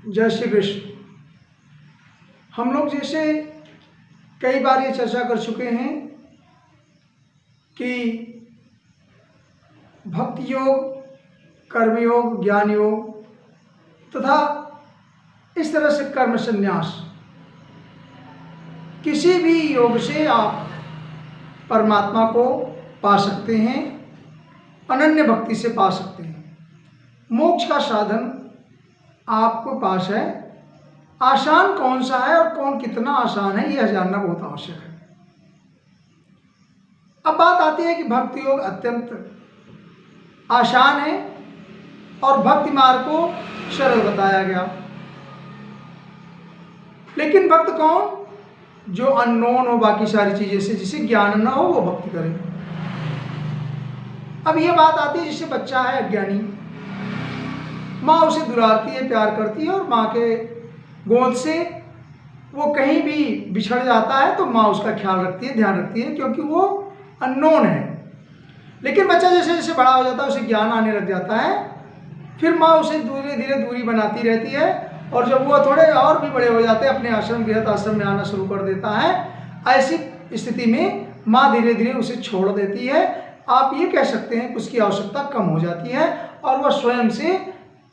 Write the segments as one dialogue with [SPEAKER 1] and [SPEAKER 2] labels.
[SPEAKER 1] जय श्री कृष्ण। हम लोग जैसे कई बार ये चर्चा कर चुके हैं कि भक्ति योग, कर्मयोग, ज्ञान योग तथा इस तरह से कर्म संन्यास, किसी भी योग से आप परमात्मा को पा सकते हैं, अनन्य भक्ति से पा सकते हैं। मोक्ष का साधन आपके पास है। आसान कौन सा है और कौन कितना आसान है, यह जानना बहुत आवश्यक है। अब बात आती है कि भक्ति योग अत्यंत आसान है और भक्ति मार्ग को सरल बताया गया। लेकिन भक्त कौन? जो अननोन हो बाकी सारी चीजें से, जिसे ज्ञान न हो, वो भक्ति करे। अब यह बात आती है, जिससे बच्चा है अज्ञानी, माँ उसे दुलारती है, प्यार करती है, और माँ के गोद से वो कहीं भी बिछड़ जाता है तो माँ उसका ख्याल रखती है, ध्यान रखती है, क्योंकि वो अननोन है। लेकिन बच्चा जैसे जैसे बड़ा हो जाता है, उसे ज्ञान आने लग जाता है, फिर माँ उसे धीरे धीरे दूरी बनाती रहती है, और जब वो थोड़े और भी बड़े हो जाते हैं, अपने आश्रम गृहस्थ आश्रम में आना शुरू कर देता है। ऐसी स्थिति में माँ धीरे धीरे उसे छोड़ देती है। आप ये कह सकते हैं कि उसकी आवश्यकता कम हो जाती है और वह स्वयं से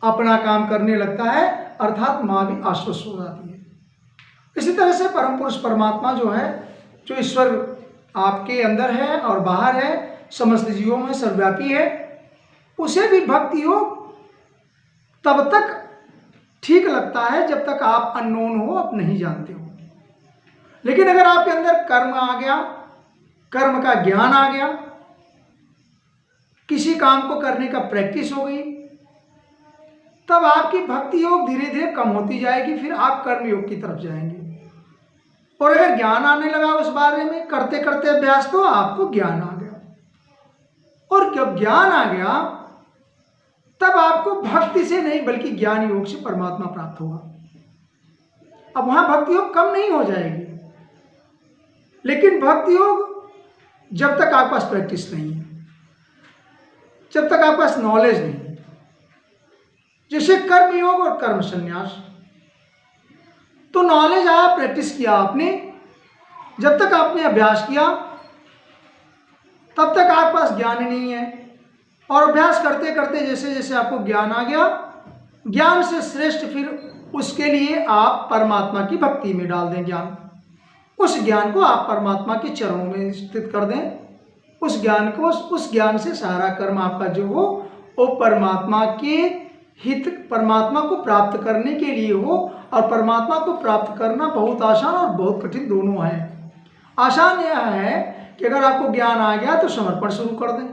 [SPEAKER 1] अपना काम करने लगता है, अर्थात माँ भी आश्वस्त हो जाती है। इसी तरह से परम पुरुष परमात्मा जो है, जो ईश्वर आपके अंदर है और बाहर है, समस्त जीवों में सर्वव्यापी है, उसे भी भक्ति योग तब तक ठीक लगता है जब तक आप अननोन हो, आप नहीं जानते हो। लेकिन अगर आपके अंदर कर्म आ गया, कर्म का ज्ञान आ गया, किसी काम को करने का प्रैक्टिस हो गई, तब आपकी भक्ति योग धीरे धीरे कम होती जाएगी, फिर आप कर्म योग की तरफ जाएंगे। और अगर ज्ञान आने लगा उस बारे में, करते करते अभ्यास, तो आपको ज्ञान आ गया। और जब ज्ञान आ गया तब आपको भक्ति से नहीं बल्कि ज्ञान योग से परमात्मा प्राप्त होगा। अब वहां भक्ति योग कम नहीं हो जाएगी, लेकिन भक्ति योग जब तक आपके पास प्रैक्टिस नहीं है, जब तक आपके पास नॉलेज नहीं है, जैसे कर्म योग और कर्म संन्यास, तो नॉलेज आया, प्रैक्टिस किया आपने, जब तक आपने अभ्यास किया तब तक आपके पास ज्ञान नहीं है। और अभ्यास करते करते जैसे जैसे आपको ज्ञान आ गया, ज्ञान से श्रेष्ठ फिर उसके लिए आप परमात्मा की भक्ति में डाल दें ज्ञान। उस ज्ञान को आप परमात्मा के चरणों में स्थित कर दें। उस ज्ञान को, उस ज्ञान से सारा कर्म आपका जो हो वो परमात्मा के हित, परमात्मा को प्राप्त करने के लिए हो। और परमात्मा को प्राप्त करना बहुत आसान और बहुत कठिन दोनों है। आसान यह है कि अगर आपको ज्ञान आ गया तो समर्पण शुरू कर दें।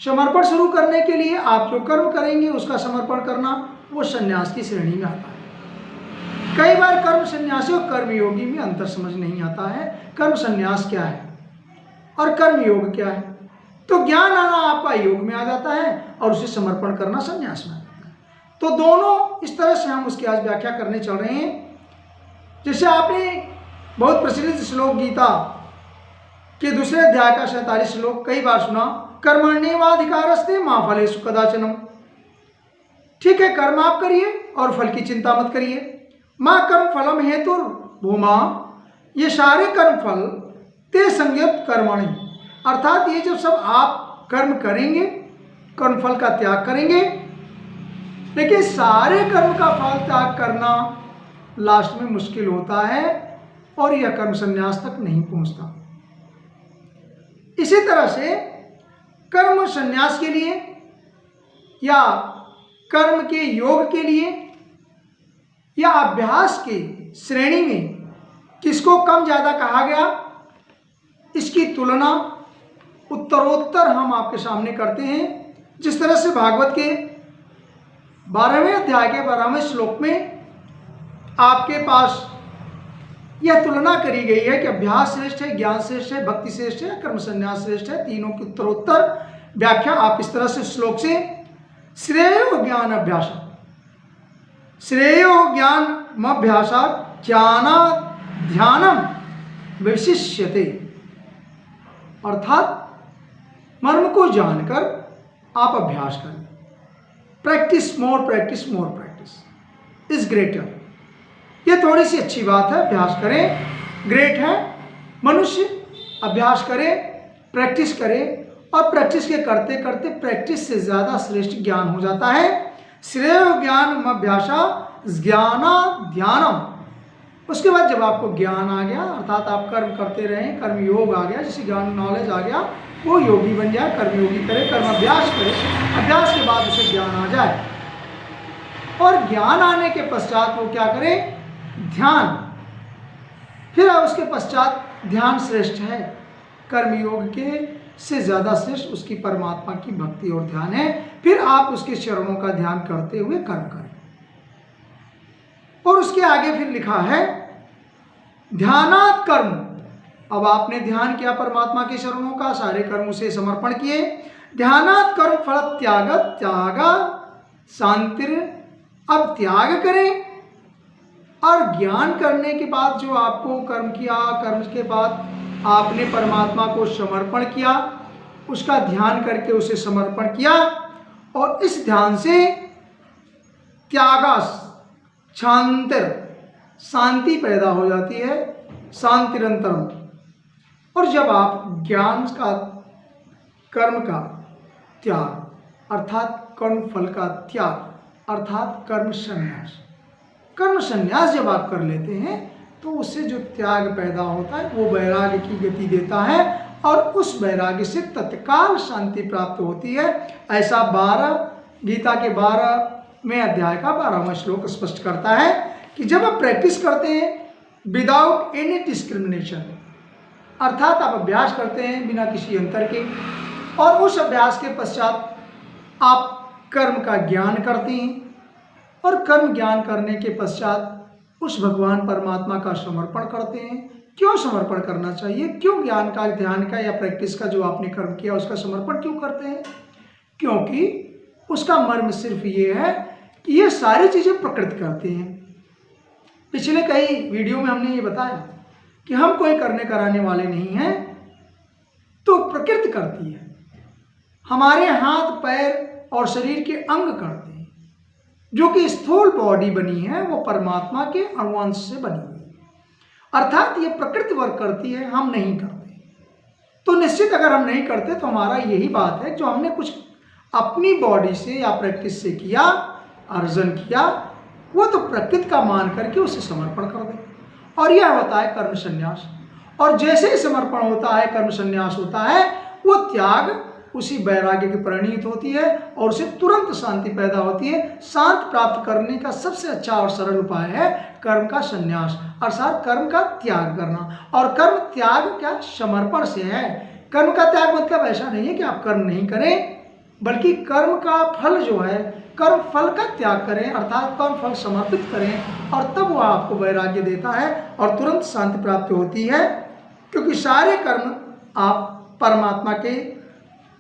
[SPEAKER 1] समर्पण शुरू करने के लिए आप जो कर्म करेंगे उसका समर्पण करना, वो संन्यास की श्रेणी में आता है। कई बार कर्म संन्यासी और कर्मयोगी में अंतर समझ नहीं आता है। कर्म संन्यास क्या है और कर्म योग क्या है? तो ज्ञान आना आपका योग में आ जाता है और उसे समर्पण करना संन्यास में आ जाता है। तो दोनों इस तरह से हम उसकी आज व्याख्या करने चल रहे हैं। जैसे आपने बहुत प्रचलित श्लोक गीता के दूसरे अध्याय का 47 श्लोक कई बार सुना, कर्मण्येवाधिकारस्ते मा फलेषु कदाचन। ठीक है, कर्म आप करिए और फल की चिंता मत करिए। माँ कर्म फलम हेतुर भूमा, ये सारे कर्म फल ते संज्ञप्त कर्मणि, अर्थात ये जब सब आप कर्म करेंगे, कर्म फल का त्याग करेंगे, लेकिन सारे कर्म का फल त्याग करना लास्ट में मुश्किल होता है और यह कर्म संन्यास तक नहीं पहुंचता। इसी तरह से कर्म संन्यास के लिए या कर्म के योग के लिए या अभ्यास के श्रेणी में किसको कम ज़्यादा कहा गया, इसकी तुलना उत्तरोत्तर हम आपके सामने करते हैं। जिस तरह से भागवत के 12वें अध्याय के 12वें श्लोक में आपके पास यह तुलना करी गई है कि अभ्यास श्रेष्ठ है, ज्ञान श्रेष्ठ है, भक्ति श्रेष्ठ है, कर्म संन्यास श्रेष्ठ है। तीनों की उत्तरोत्तर व्याख्या आप इस तरह से श्लोक से, श्रेयो ज्ञान अभ्यास, श्रेयो ज्ञान अभ्यासा ज्ञाना ध्यानम विशिष्यते, अर्थात मर्म को जानकर आप अभ्यास करें। Practice more practice more practice, is greater. ये थोड़ी सी अच्छी बात है, अभ्यास करें, ग्रेट है। मनुष्य अभ्यास करे, प्रैक्टिस करे, और प्रैक्टिस के करते करते प्रैक्टिस से ज़्यादा श्रेष्ठ ज्ञान हो जाता है। श्रेयो ज्ञानम अभ्यासा ज्ञाना ध्यानम। उसके बाद जब आपको ज्ञान आ गया, अर्थात आप कर्म करते रहें, कर्म योग आ गया, जिसे ज्ञान नॉलेज आ गया, वो योगी बन जाए, कर्मयोगी करे, कर्म अभ्यास करे, अभ्यास के बाद उसे ज्ञान आ जाए। और ज्ञान आने के पश्चात वो क्या करे? ध्यान। फिर उसके पश्चात ध्यान श्रेष्ठ है, कर्मयोग के से ज़्यादा श्रेष्ठ उसकी परमात्मा की भक्ति और ध्यान है। फिर आप उसके चरणों का ध्यान करते हुए कर्म करें। और उसके आगे फिर लिखा है ध्यानात् कर्म। अब आपने ध्यान किया परमात्मा के चरणों का, सारे कर्म उसे समर्पण किए। ध्यानात् कर्म फल त्याग त्याग शांतिर। अब त्याग करें, और ज्ञान करने के बाद जो आपको कर्म किया, कर्म के बाद आपने परमात्मा को समर्पण किया, उसका ध्यान करके उसे समर्पण किया, और इस ध्यान से त्यागा शांतिर, शांति पैदा हो जाती है, शांतिरंतरम। और जब आप ज्ञान का, कर्म का त्याग अर्थात कर्म फल का त्याग अर्थात कर्म संन्यास, कर्म संन्यास जब आप कर लेते हैं तो उससे जो त्याग पैदा होता है वो वैराग्य की गति देता है, और उस वैराग्य से तत्काल शांति प्राप्त होती है। ऐसा 12 गीता के 12वें अध्याय का 12वां श्लोक स्पष्ट करता है कि जब आप प्रैक्टिस करते हैं विदाउट एनी डिस्क्रिमिनेशन, अर्थात आप अभ्यास करते हैं बिना किसी अंतर के, और उस अभ्यास के पश्चात आप कर्म का ज्ञान करते हैं, और कर्म ज्ञान करने के पश्चात उस भगवान परमात्मा का समर्पण करते हैं। क्यों समर्पण करना चाहिए? क्यों ज्ञान का, ध्यान का या प्रैक्टिस का जो आपने कर्म किया उसका समर्पण क्यों करते हैं? क्योंकि उसका मर्म सिर्फ ये है कि ये सारी चीज़ें प्रकृति करते हैं। पिछले कई वीडियो में हमने ये बताया कि हम कोई करने कराने वाले नहीं हैं, तो प्रकृति करती है। हमारे हाथ, पैर और शरीर के अंग करते हैं। जो कि स्थूल बॉडी बनी है वो परमात्मा के अणुवंश से बनी हुई है, अर्थात ये प्रकृति वर्क करती है, हम नहीं करते। तो निश्चित अगर हम नहीं करते तो हमारा यही बात है, जो हमने कुछ अपनी बॉडी से या प्रैक्टिस से किया, अर्जन किया, वो तो प्रकृति का मान करके उसे समर्पण कर दें, और यह होता है कर्म संन्यास। और जैसे ही समर्पण होता है, कर्म संन्यास होता है, वो त्याग उसी वैराग्य की परिणीत होती है, और उसे तुरंत शांति पैदा होती है। शांति प्राप्त करने का सबसे अच्छा और सरल उपाय है कर्म का संन्यास, अर्थात कर्म का त्याग करना। और कर्म त्याग क्या? समर्पण से है। कर्म का त्याग मतलब ऐसा नहीं है कि आप कर्म नहीं करें, बल्कि कर्म का फल जो है, कर्म फल का त्याग करें, अर्थात कर्म फल समर्पित करें, और तब वह आपको वैराग्य देता है और तुरंत शांति प्राप्त होती है। क्योंकि सारे कर्म आप परमात्मा के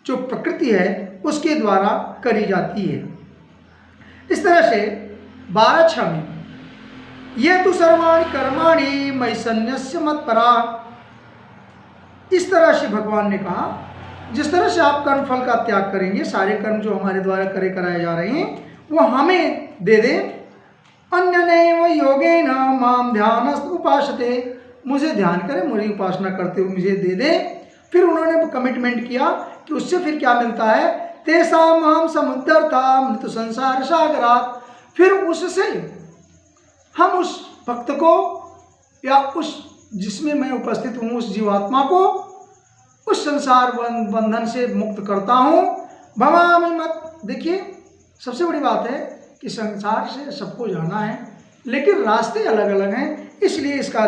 [SPEAKER 1] जो प्रकृति है उसके द्वारा करी जाती है। इस तरह से 12:6 में ये तो सर्वाणि कर्माणि मयि सन्न्यस्य मत्परा, इस तरह से भगवान ने कहा, जिस तरह से आप कर्म फल का त्याग करेंगे, सारे कर्म जो हमारे द्वारा करे कराए जा रहे हैं वो हमें दे दे। अन्यनैव योगेन माम ध्यानस्थ उपासते, मुझे ध्यान करें, मुझे उपासना करते हुए मुझे दे दे। फिर उन्होंने कमिटमेंट किया कि उससे फिर क्या मिलता है? तेषाम् अहं समुद्धर्ता मृत्यु संसार सागरात्। फिर उससे हम उस भक्त को या उस जिसमें मैं उपस्थित हूँ उस जीवात्मा को उस संसार बंधन से मुक्त करता हूँ। भवामि मत। देखिए सबसे बड़ी बात है कि संसार से सबको जाना है, लेकिन रास्ते अलग अलग हैं, इसलिए इसका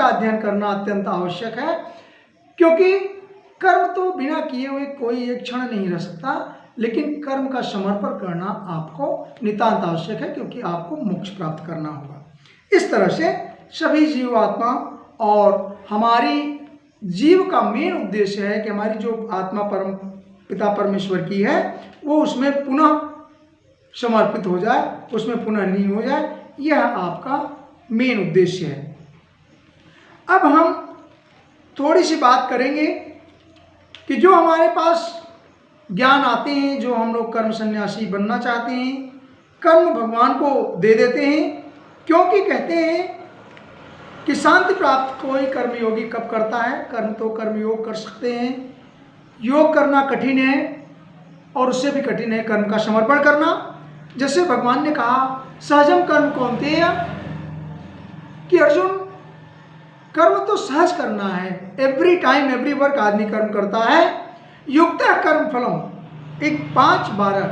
[SPEAKER 1] अध्ययन करना अत्यंत आवश्यक है। क्योंकि कर्म तो बिना किए हुए कोई एक क्षण नहीं रह सकता, लेकिन कर्म का समर्पण करना आपको नितांत आवश्यक है, क्योंकि आपको मोक्ष प्राप्त करना होगा। इस तरह से सभी जीवात्मा और हमारी जीव का मेन उद्देश्य है कि हमारी जो आत्मा परम पिता परमेश्वर की है वो उसमें पुनः समर्पित हो जाए, उसमें पुनः लीन हो जाए। यह आपका मेन उद्देश्य है। अब हम थोड़ी सी बात करेंगे कि जो हमारे पास ज्ञान आते हैं जो हम लोग कर्म सन्यासी बनना चाहते हैं, कर्म भगवान को दे देते हैं, क्योंकि कहते हैं कि शांति प्राप्त कोई कर्मयोगी कब करता है? कर्म तो कर्मयोग कर सकते हैं, योग करना कठिन है और उससे भी कठिन है कर्म का समर्पण करना। जैसे भगवान ने कहा सहजम कर्म कौनते हैं, कि अर्जुन कर्म तो सहज करना है, एवरी टाइम एवरी वर्क आदमी कर्म करता है। युक्त कर्म फलम, एक 5-12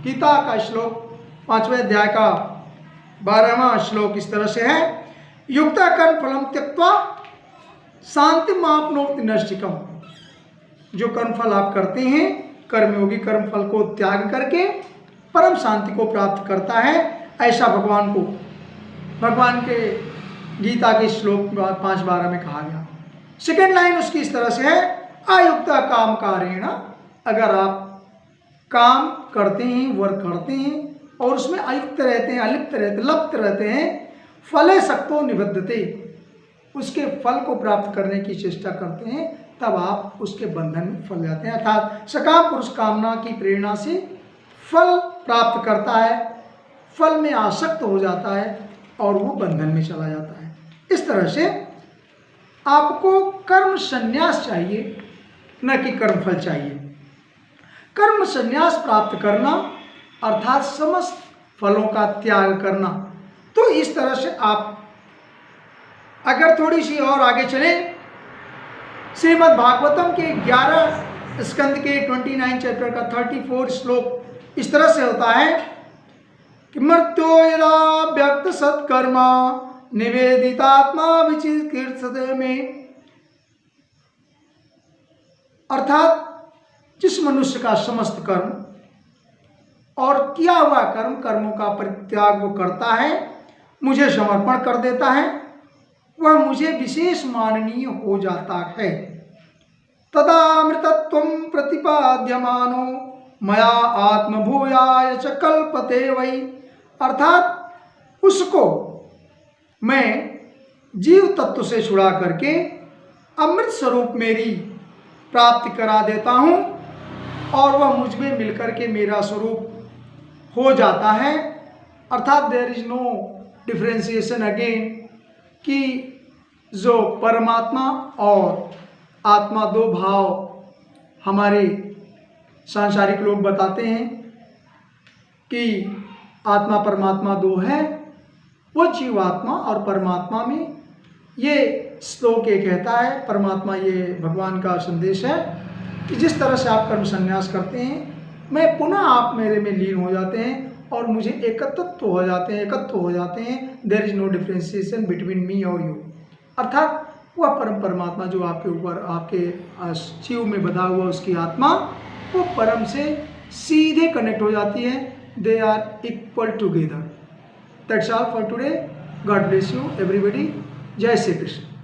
[SPEAKER 1] गीता का श्लोक 5वें अध्याय का 12वां श्लोक इस तरह से है, युक्त कर्म फलम त्यक्त्वा शांति मापनोति नैष्ठिकम। जो कर्मफल आप करते हैं, कर्मयोगी कर्मफल को त्याग करके परम शांति को प्राप्त करता है, ऐसा भगवान के गीता के श्लोक 5:12 में कहा गया। सेकेंड लाइन उसकी इस तरह से है, अयुक्त काम कारेण। अगर आप काम करते हैं, वर्क करते हैं और उसमें अयुक्त रहते हैं, अलिप्त रहते, लप्त रहते हैं, फले सक्तो निबद्धते, उसके फल को प्राप्त करने की चेष्टा करते हैं, तब आप उसके बंधन में फंस जाते हैं। अर्थात सकाम पुरुष कामना की प्रेरणा से फल प्राप्त करता है, फल में आसक्त हो जाता है और वो बंधन में चला जाता है। इस तरह से आपको कर्म संन्यास चाहिए, न कि कर्मफल चाहिए। कर्म संन्यास प्राप्त करना अर्थात समस्त फलों का त्याग करना। तो इस तरह से आप अगर थोड़ी सी और आगे चले, श्रीमद् भागवतम के 11 स्कंद के 29 चैप्टर का 34 श्लोक इस तरह से होता है कि मर्त्यो यदा व्यक्त सत्कर्मा निवेदितात्मा विचिकीर्षते में। अर्थात जिस मनुष्य का समस्त कर्म और किया हुआ कर्मों का परित्याग वो करता है, मुझे समर्पण कर देता है, वह मुझे विशेष माननीय हो जाता है। तदा अमृतत्वं प्रतिपाद्यमानो मया आत्मभूयाय च कल्पते वै। अर्थात उसको मैं जीव तत्व से छुड़ा करके अमृत स्वरूप मेरी प्राप्ति करा देता हूँ और वह मुझ में मिलकर के मेरा स्वरूप हो जाता है। अर्थात there is no differentiation again, कि जो परमात्मा और आत्मा दो भाव हमारे सांसारिक लोग बताते हैं कि आत्मा परमात्मा दो है, वो जीवात्मा और परमात्मा में ये श्लोक ये कहता है, परमात्मा ये भगवान का संदेश है कि जिस तरह से आप कर्म संन्यास करते हैं, मैं पुनः आप मेरे में लीन हो जाते हैं और मुझे एकत्व हो जाते हैं। There is no differentiation between me और यू। अर्थात वह परम परमात्मा जो आपके ऊपर आपके शिव में बधा हुआ उसकी आत्मा, वो परम से सीधे कनेक्ट हो जाती है। They are equal together. That's all for today. God bless you everybody. जय श्री कृष्ण।